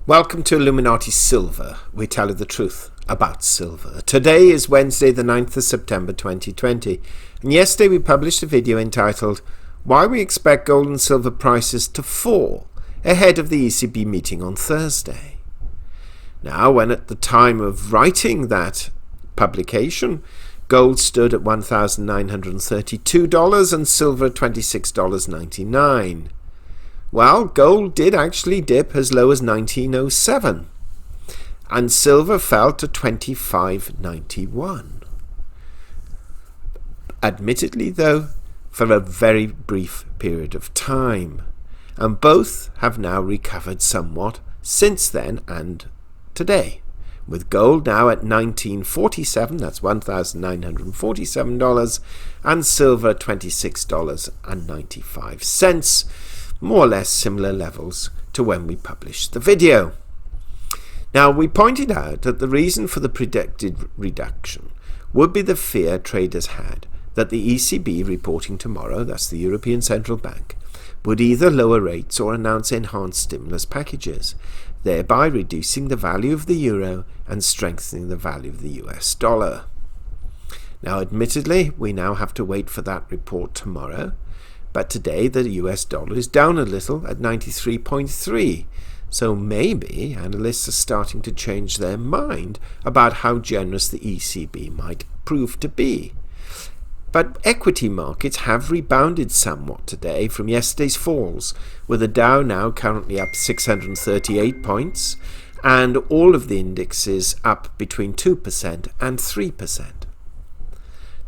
Welcome to Illuminati Silver. We tell you the truth about silver. Today is Wednesday the 9th of September 2020, and yesterday we published a video entitled Why We Expect Gold and Silver Prices to Fall ahead of the ECB meeting on Thursday. Now, when at the time of writing that publication, gold stood at $1,932 and silver at $26.99. Well, gold did actually dip as low as 1907, and silver fell to 25.91. Admittedly, though, for a very brief period of time, and both have now recovered somewhat since then and today, with gold now at $1947, that's $1,947, and silver at $26.95. More or less similar levels to when we published the video. Now, we pointed out that the reason for the predicted reduction would be the fear traders had that the ECB reporting tomorrow, that's the European Central Bank, would either lower rates or announce enhanced stimulus packages, thereby reducing the value of the euro and strengthening the value of the US dollar. Now, admittedly, we now have to wait for that report tomorrow. But today the US dollar is down a little at 93.3, so maybe analysts are starting to change their mind about how generous the ECB might prove to be. But equity markets have rebounded somewhat today from yesterday's falls, with the Dow now currently up 638 points and all of the indexes up between 2% and 3%.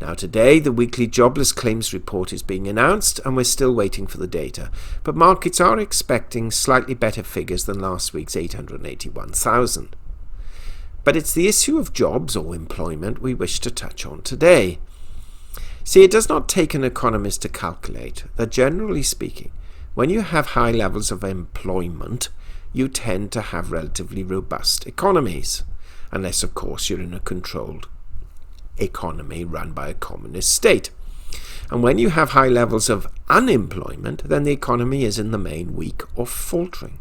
Now today, the weekly jobless claims report is being announced and we're still waiting for the data, but markets are expecting slightly better figures than last week's 881,000. But it's the issue of jobs or employment we wish to touch on today. See, it does not take an economist to calculate that, generally speaking, when you have high levels of employment, you tend to have relatively robust economies, unless of course you're in a controlled economy run by a communist state. And when you have high levels of unemployment, then the economy is in the main weak or faltering.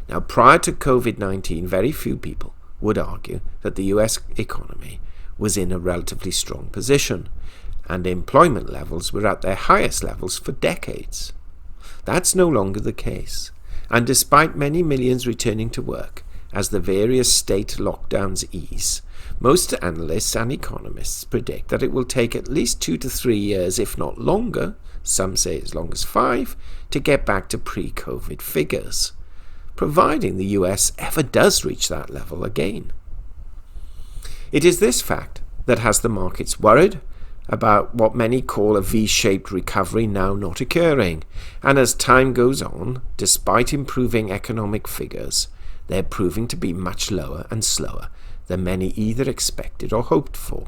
Now, prior to COVID-19, very few people would argue that the US economy was in a relatively strong position, and employment levels were at their highest levels for decades. That's no longer the case, and despite many millions returning to work as the various state lockdowns ease, most analysts and economists predict that it will take at least 2 to 3 years, if not longer, some say as long as 5, to get back to pre-COVID figures, providing the US ever does reach that level again. It is this fact that has the markets worried about what many call a V-shaped recovery now not occurring, and as time goes on, despite improving economic figures, they're proving to be much lower and slower than many either expected or hoped for.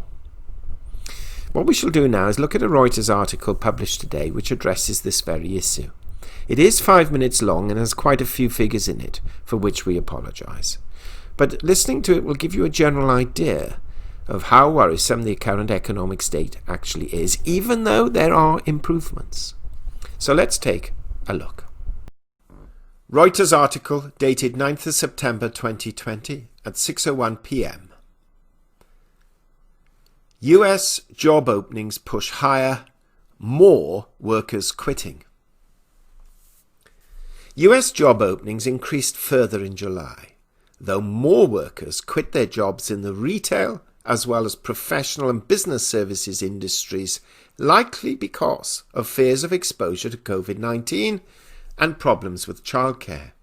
What we shall do now is look at a Reuters article published today which addresses this very issue. It is 5 minutes long and has quite a few figures in it, for which we apologise. But listening to it will give you a general idea of how worrisome the current economic state actually is, even though there are improvements. So let's take a look. Reuters article dated 9th of September 2020 at 6:01 p.m. US job openings push higher, more workers quitting. US job openings increased further in July, though more workers quit their jobs in the retail as well as professional and business services industries, likely because of fears of exposure to COVID-19 and problems with childcare.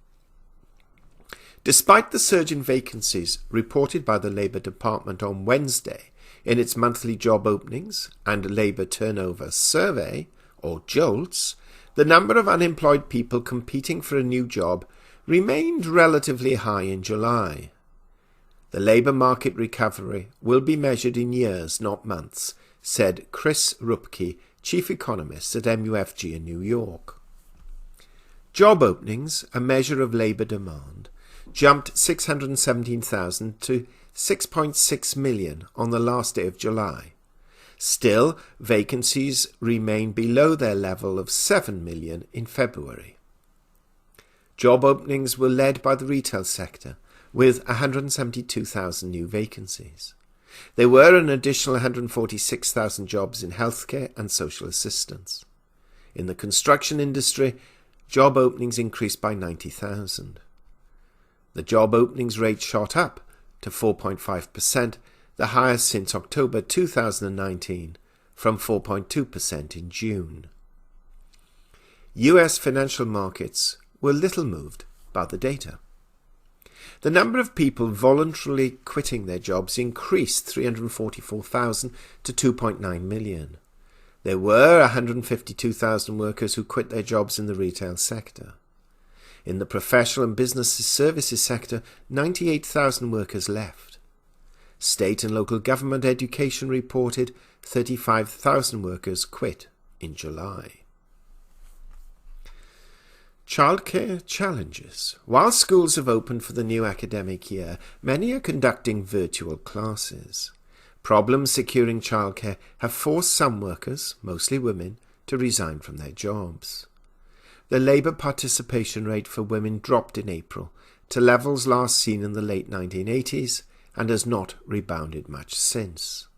Despite the surge in vacancies reported by the Labour Department on Wednesday in its monthly job openings and labour turnover survey, or JOLTS, the number of unemployed people competing for a new job remained relatively high in July. The labour market recovery will be measured in years, not months, said Chris Rupke, chief economist at MUFG in New York. Job openings, a measure of labour demand, jumped 617,000 to 6.6 million on the last day of July. Still, vacancies remain below their level of 7 million in February. Job openings were led by the retail sector, with 172,000 new vacancies. There were an additional 146,000 jobs in healthcare and social assistance. In the construction industry, job openings increased by 90,000. The job openings rate shot up to 4.5%, the highest since October 2019, from 4.2% in June. US financial markets were little moved by the data. The number of people voluntarily quitting their jobs increased 344,000 to 2.9 million. There were 152,000 workers who quit their jobs in the retail sector. In the professional and business services sector, 98,000 workers left. State and local government education reported 35,000 workers quit in July. Childcare challenges. While schools have opened for the new academic year, many are conducting virtual classes. Problems securing childcare have forced some workers, mostly women, to resign from their jobs. The labour participation rate for women dropped in April to levels last seen in the late 1980s and has not rebounded much since.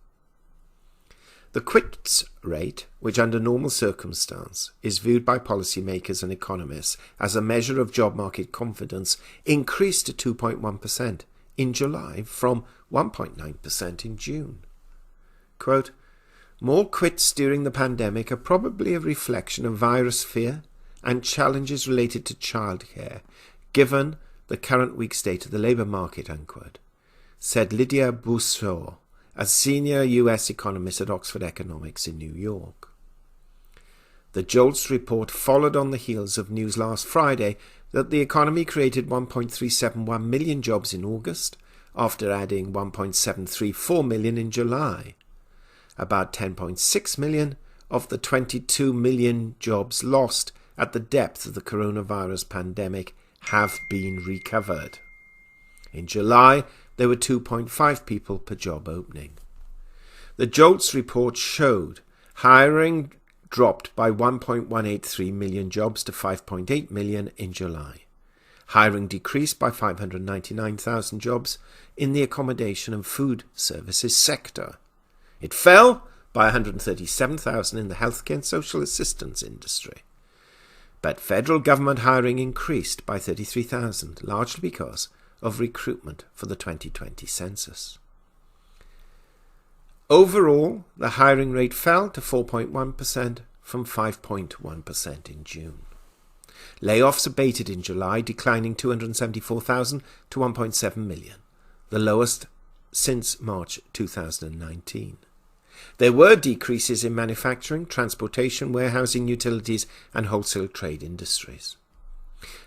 The quits rate, which under normal circumstances is viewed by policymakers and economists as a measure of job market confidence, increased to 2.1% in July from 1.9% in June. Quote, "More quits during the pandemic are probably a reflection of virus fear and challenges related to childcare, given the current weak state of the labour market," unquote, said Lydia Bousseau, a senior US economist at Oxford Economics in New York. The JOLTS report followed on the heels of news last Friday that the economy created 1.371 million jobs in August, after adding 1.734 million in July. About 10.6 million of the 22 million jobs lost at the depth of the coronavirus pandemic have been recovered. In July, there were 2.5 people per job opening. The JOLTS report showed hiring dropped by 1.183 million jobs to 5.8 million in July. Hiring decreased by 599,000 jobs in the accommodation and food services sector. It fell by 137,000 in the healthcare and social assistance industry. But federal government hiring increased by 33,000, largely because of recruitment for the 2020 census. Overall, the hiring rate fell to 4.1% from 5.1% in June. Layoffs abated in July, declining 274,000 to 1.7 million, the lowest since March 2019. There were decreases in manufacturing, transportation, warehousing, utilities, and wholesale trade industries.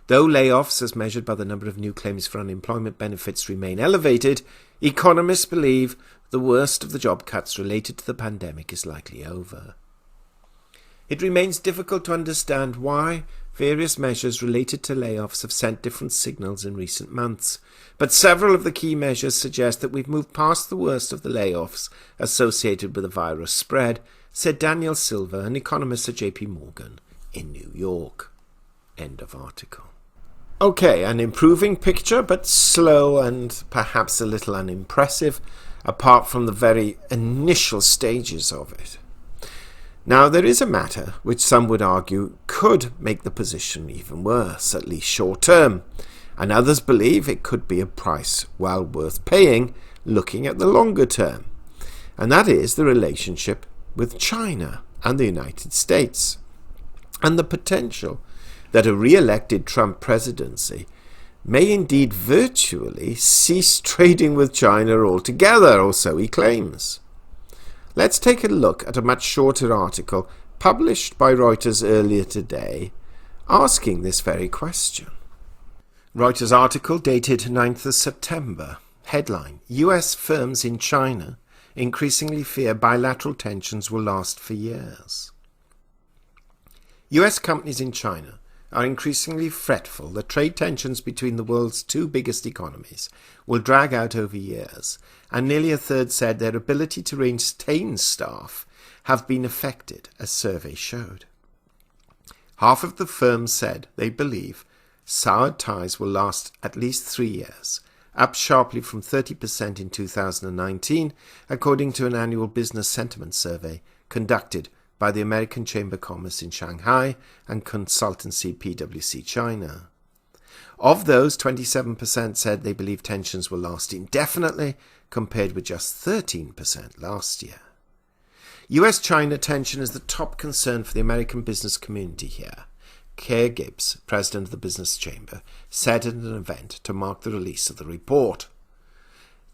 Though layoffs, as measured by the number of new claims for unemployment benefits, remain elevated, economists believe the worst of the job cuts related to the pandemic is likely over. It remains difficult to understand why various measures related to layoffs have sent different signals in recent months, but several of the key measures suggest that we've moved past the worst of the layoffs associated with the virus spread, said Daniel Silva, an economist at JP Morgan in New York. End of article. Okay, an improving picture, but slow and perhaps a little unimpressive, apart from the very initial stages of it. Now, there is a matter which some would argue could make the position even worse, at least short term, and others believe it could be a price well worth paying looking at the longer term, and that is the relationship with China and the United States, and the potential that a re-elected Trump presidency may indeed virtually cease trading with China altogether, or so he claims. Let's take a look at a much shorter article published by Reuters earlier today, asking this very question. Reuters article dated 9th of September. Headline: US firms in China increasingly fear bilateral tensions will last for years. US companies in China are increasingly fretful that trade tensions between the world's two biggest economies will drag out over years, and nearly a third said their ability to retain staff have been affected, as surveys showed. Half of the firms said they believe soured ties will last at least 3 years, up sharply from 30% in 2019, according to an annual business sentiment survey conducted by the American Chamber of Commerce in Shanghai and consultancy PwC China. Of those, 27% said they believe tensions will last indefinitely, compared with just 13% last year. US-China tension is the top concern for the American business community here. Kerr Gibbs, president of the Business Chamber, said at an event to mark the release of the report.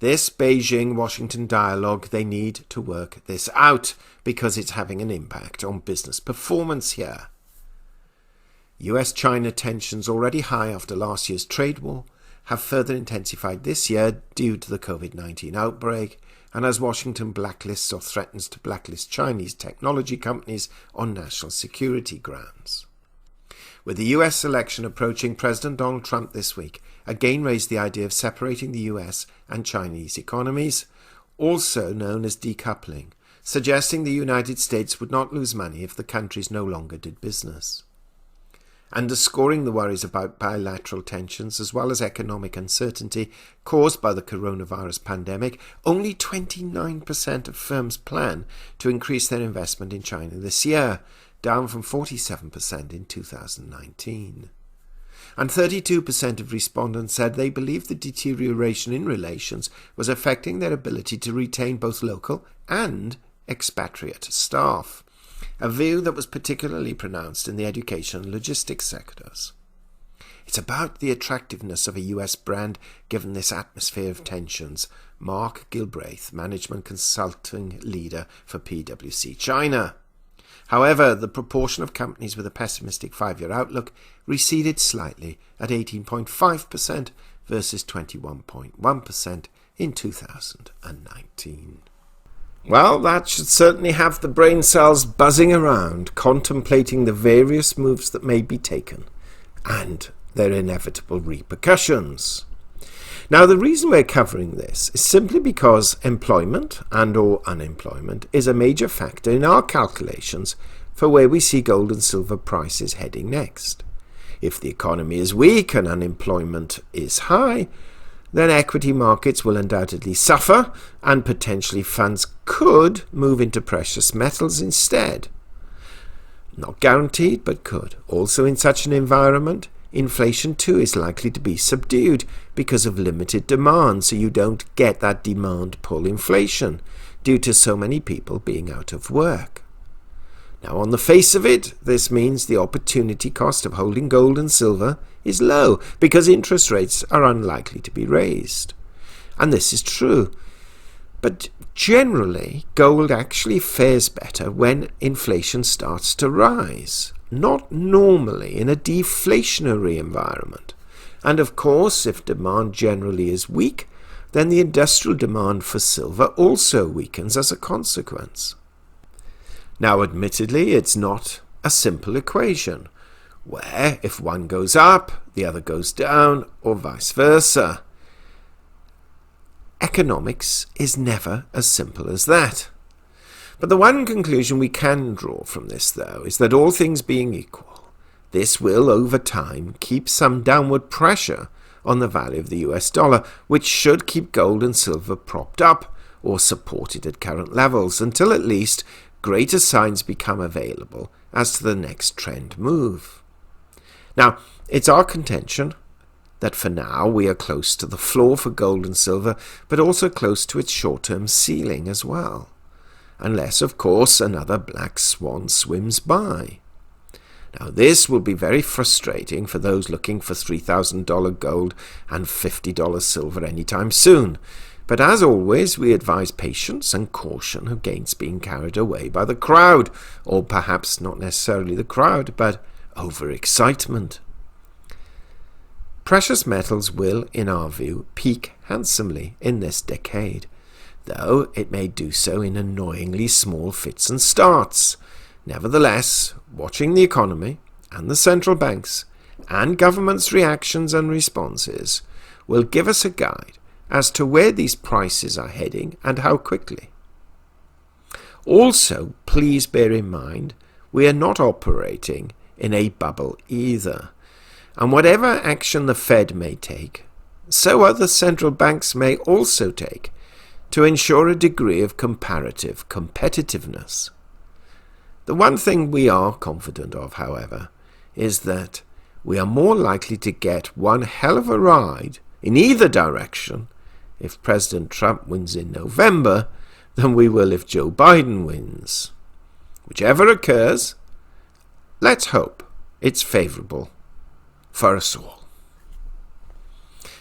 This Beijing-Washington dialogue, they need to work this out because it's having an impact on business performance here. US-China tensions, already high after last year's trade war, have further intensified this year due to the COVID-19 outbreak, and as Washington blacklists or threatens to blacklist Chinese technology companies on national security grounds. With the US election approaching, President Donald Trump this week again raised the idea of separating the US and Chinese economies, also known as decoupling, suggesting the United States would not lose money if the countries no longer did business. Underscoring the worries about bilateral tensions as well as economic uncertainty caused by the coronavirus pandemic, only 29% of firms plan to increase their investment in China this year, down from 47% in 2019. And 32% of respondents said they believed the deterioration in relations was affecting their ability to retain both local and expatriate staff, a view that was particularly pronounced in the education and logistics sectors. It's about the attractiveness of a US brand given this atmosphere of tensions. Mark Gilbraith, management consulting leader for PwC China. However, the proportion of companies with a pessimistic 5-year outlook receded slightly at 18.5% versus 21.1% in 2019. Well, that should certainly have the brain cells buzzing around, contemplating the various moves that may be taken and their inevitable repercussions. Now, the reason we're covering this is simply because employment and or unemployment is a major factor in our calculations for where we see gold and silver prices heading next. If the economy is weak and unemployment is high, then equity markets will undoubtedly suffer and potentially funds could move into precious metals instead. Not guaranteed, but could. Also in such an environment, inflation too is likely to be subdued because of limited demand, so you don't get that demand pull inflation due to so many people being out of work. Now, on the face of it, this means the opportunity cost of holding gold and silver is low because interest rates are unlikely to be raised. And this is true. But generally, gold actually fares better when inflation starts to rise, not normally in a deflationary environment. And of course, if demand generally is weak, then the industrial demand for silver also weakens as a consequence. Now, admittedly, it's not a simple equation, where if one goes up, the other goes down, or vice versa. Economics is never as simple as that. But the one conclusion we can draw from this, though, is that all things being equal, this will, over time, keep some downward pressure on the value of the US dollar, which should keep gold and silver propped up or supported at current levels until at least greater signs become available as to the next trend move. Now, it's our contention that for now we are close to the floor for gold and silver, but also close to its short-term ceiling as well. Unless, of course, another black swan swims by. Now, this will be very frustrating for those looking for $3,000 gold and $50 silver anytime soon. But as always, we advise patience and caution against being carried away by the crowd, or perhaps not necessarily the crowd, but overexcitement. Precious metals will, in our view, peak handsomely in this decade, though it may do so in annoyingly small fits and starts. Nevertheless, watching the economy and the central banks and governments' reactions and responses will give us a guide as to where these prices are heading and how quickly. Also, please bear in mind, we are not operating in a bubble either. And whatever action the Fed may take, so other central banks may also take to ensure a degree of comparative competitiveness. The one thing we are confident of, however, is that we are more likely to get one hell of a ride in either direction if President Trump wins in November than we will if Joe Biden wins. Whichever occurs, let's hope it's favourable for us all.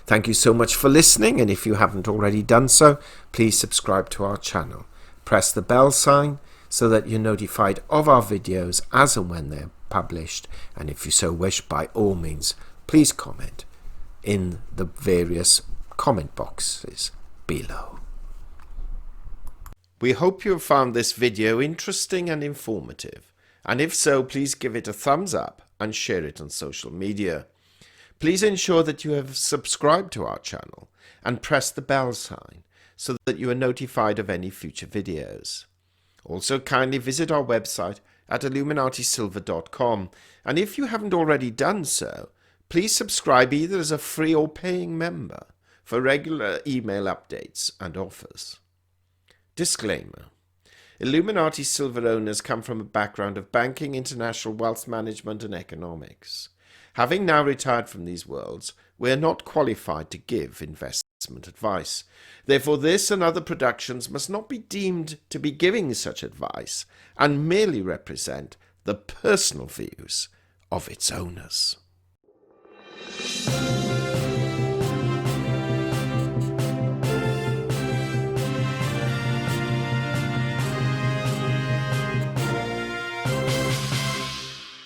Thank you so much for listening, and if you haven't already done so, please subscribe to our channel. Press the bell sign so that you're notified of our videos as and when they're published, and if you so wish, by all means, please comment in the various comment boxes below. We hope you have found this video interesting and informative, and if so, please give it a thumbs up and share it on social media. Please ensure that you have subscribed to our channel and press the bell sign so that you are notified of any future videos. Also, kindly visit our website at illuminatisilver.com, and if you haven't already done so, please subscribe either as a free or paying member for regular email updates and offers. Disclaimer: Illuminati Silver owners come from a background of banking, international wealth management and economics. Having now retired from these worlds, we are not qualified to give investment advice. Therefore, this and other productions must not be deemed to be giving such advice and merely represent the personal views of its owners.